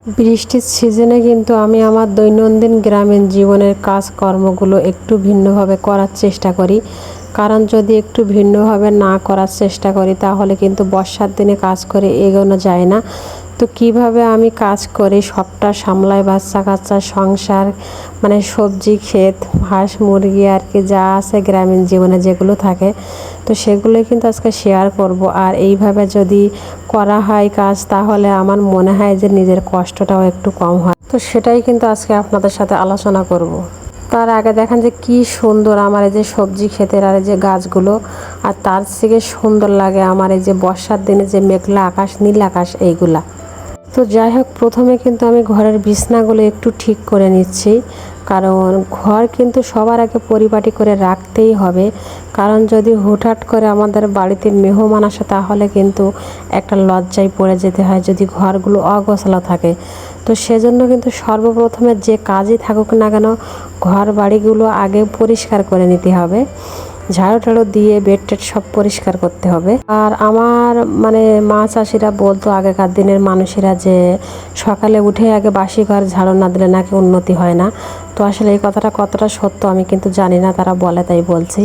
বৃষ্টির সিজনে কিন্তু আমি আমার দৈনন্দিন গ্রামীণ জীবনের কাজকর্মগুলো একটু ভিন্নভাবে করার চেষ্টা করি। কারণ যদি একটু ভিন্নভাবে না করার চেষ্টা করি তাহলে কিন্তু বর্ষার দিনে কাজ করে এগোনো যায় না। তো কিভাবে আমি কাজ করি সবটা সামলাই, বাচ্চা কাচ্চা, সংসার, মানে সবজি ক্ষেত, হাঁস মুরগি আর কি যা আছে গ্রামীণ জীবনে যেগুলো থাকে, তো সেগুলোই কিন্তু আজকে শেয়ার করব। আর এইভাবে যদি করা হয় কাজ তাহলে আমার মনে হয় যে নিজের কষ্টটাও একটু কম হয়। তো সেটাই কিন্তু আজকে আপনাদের সাথে আলোচনা করব। তার আগে দেখেন যে কি সুন্দর আমার এই যে সবজি ক্ষেতের আর এই যে গাছগুলো, আর তার থেকে সুন্দর লাগে আমার এই যে বর্ষার দিনে যে মেঘলা আকাশ, নীল আকাশ এইগুলা। তো যাই হোক, প্রথমে কিন্তু আমি ঘরের বিছনাগুলো একটু ঠিক করে নিচ্ছি। কারণ ঘর কিন্তু সবার আগে পরিপাটি করে রাখতেই হবে। কারণ যদি হুটহাট করে আমাদের বাড়িতে মেহমান আসে তাহলে কিন্তু একটা লজ্জায় পড়ে যেতে হয় যদি ঘরগুলো অগোছালো থাকে। তো সেজন্য কিন্তু সর্বপ্রথমে যে কাজই থাকুক না কেন ঘর বাড়িগুলো আগে পরিষ্কার করে নিতে হবে। ঝাড়ু টাড়ু দিয়ে বেড টেড সব পরিষ্কার করতে হবে। আর আমার মানে মা চাষিরা বলতো আগেকার দিনের মানুষেরা যে সকালে উঠে আগে বাসি ঘর ঝাড়ু না দিলে নাকি উন্নতি হয় না। তো আসলে এই কথাটা কতটা সত্য আমি কিন্তু জানি না, তারা বলে তাই বলছি।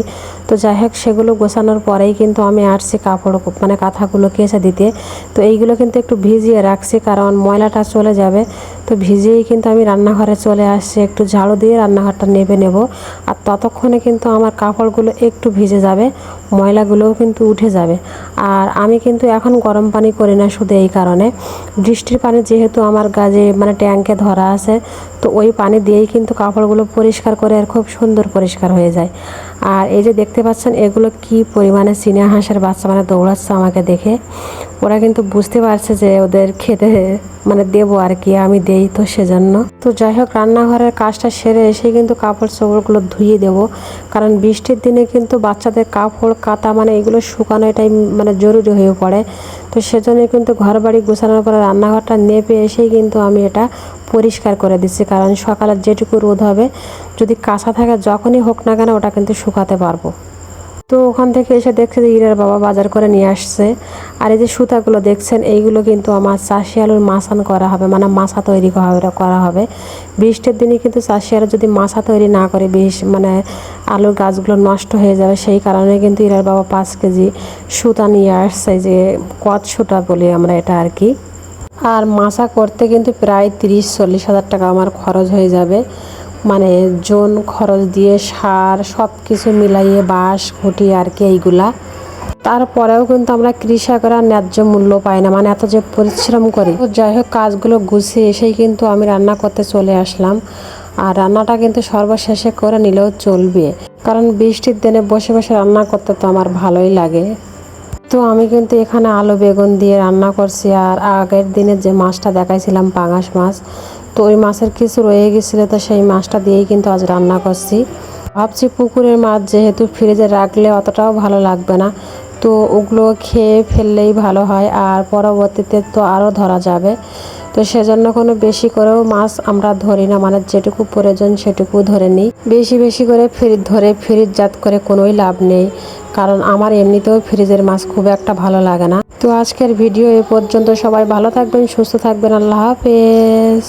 তো যাই হোক, সেগুলো গোছানোর পরেই কিন্তু আমি আসছি কাপড় মানে কাঁথাগুলো কেচে দিতে। তো এইগুলো কিন্তু একটু ভিজিয়ে রাখছি কারণ ময়লাটা চলে যাবে। তো ভিজিয়েই কিন্তু আমি রান্নাঘরে চলে আসছি, একটু ঝাড়ু দিয়ে রান্নাঘরটা নেবে নেব। আর ততক্ষণে কিন্তু আমার কাপড়গুলো একটু ভিজে যাবে, ময়লাগুলোও কিন্তু উঠে যাবে। আর আমি কিন্তু এখন গরম পানি করি না শুধু এই কারণে, বৃষ্টির পানি যেহেতু আমার গাজে মানে ট্যাঙ্কে ধরা আছে, তো ওই পানি দিয়েই কিন্তু কাপড়গুলো পরিষ্কার করে আর খুব সুন্দর পরিষ্কার হয়ে যায়। আর এই যে দেখতে পাচ্ছেন এগুলো কি পরিমাণে চীনা হাঁসের বাচ্চা মানে দৌড়াচ্ছে আমাকে দেখে। ওরা কিন্তু বুঝতে পারছে যে ওদের খেতে মানে দেবো আর কি, আমি দেই তো সেজন্য। তো যাই হোক, রান্নাঘরের কাজটা সেরে এসে কিন্তু কাপড় চোপড়গুলো ধুয়ে দেবো। কারণ বৃষ্টির দিনে কিন্তু বাচ্চাদের কাপড় কাতা মানে এগুলো শুকানো এটাই মানে জরুরি হয়ে পড়ে। তো সেজন্যই কিন্তু ঘর বাড়ি গোছানোর পরে রান্নাঘরটা নেপে এসেই কিন্তু আমি এটা পরিষ্কার করে দিচ্ছি। কারণ সকালে যেটুকু রোদ হবে যদি কাঁচা থাকে যখনই হোক না কেন ওটা কিন্তু শুকাতে পারবো। তো ওখান থেকে এসে দেখছে যে ইরার বাবা বাজার করে নিয়ে আসছে। আর এই যে সুতাগুলো দেখছেন এইগুলো কিন্তু আমার চাষি আলুর মাছান করা হবে, মানে মাছা তৈরি করা হবে। বৃষ্টির দিনে কিন্তু চাষি আলু যদি মাছা তৈরি না করে মানে আলুর গাছগুলো নষ্ট হয়ে যাবে, সেই কারণে কিন্তু ইরার বাবা 5 কেজি সুতা নিয়ে আসছে, যে কচ সুতা বলি আমরা এটা আর কি। আর মাছা করতে কিন্তু প্রায় 30-40 হাজার টাকা আমার খরচ হয়ে যাবে, মানে জোন খরচ দিয়ে সার সব কিছু মিলাইয়ে বাঁশ খুঁটি আর কি এইগুলা। তারপরেও কিন্তু আমরা কৃষকরা ন্যায্য মূল্য পাই না, মানে এত যে পরিশ্রম করি। তো যাই হোক, কাজগুলো গুছিয়ে এসেই কিন্তু আমি রান্না করতে চলে আসলাম। আর রান্নাটা কিন্তু সর্বশেষে করে নিলেও চলবে, কারণ বৃষ্টির দিনে বসে বসে রান্না করতে তো আমার ভালোই লাগে। তো আমি কিন্তু এখানে আলু বেগুন দিয়ে রান্না করছি। আর আগের দিনে যে মাছটা দেখাইছিলাম পাঙাশ মাছ, তো ওই মাছের কিছু রয়ে গেছিলো, তো সেই মাছটা দিয়েই কিন্তু আজ রান্না করছি। ভাবছি পুকুরের মাছ যেহেতু ফ্রিজে রাখলে অতটাও ভালো লাগবে না, তো ওগুলো খেয়ে ফেললেই ভালো হয়, আর পরবর্তীতে তো আরও ধরা যাবে। তো সেজন্য কোনো বেশি করেও মাছ আমরা ধরি না, মানে যেটুকু প্রয়োজন সেটুকু ধরে নিই। বেশি বেশি করে ফ্রিজজাত করে কোনোই লাভ নেই, কারণ আমার এমনিতেও ফ্রিজের মাছ খুব একটা ভালো লাগে না। তো আজকের ভিডিও এ পর্যন্ত। সবাই ভালো থাকবেন, সুস্থ থাকবেন, আল্লাহ হাফেজ।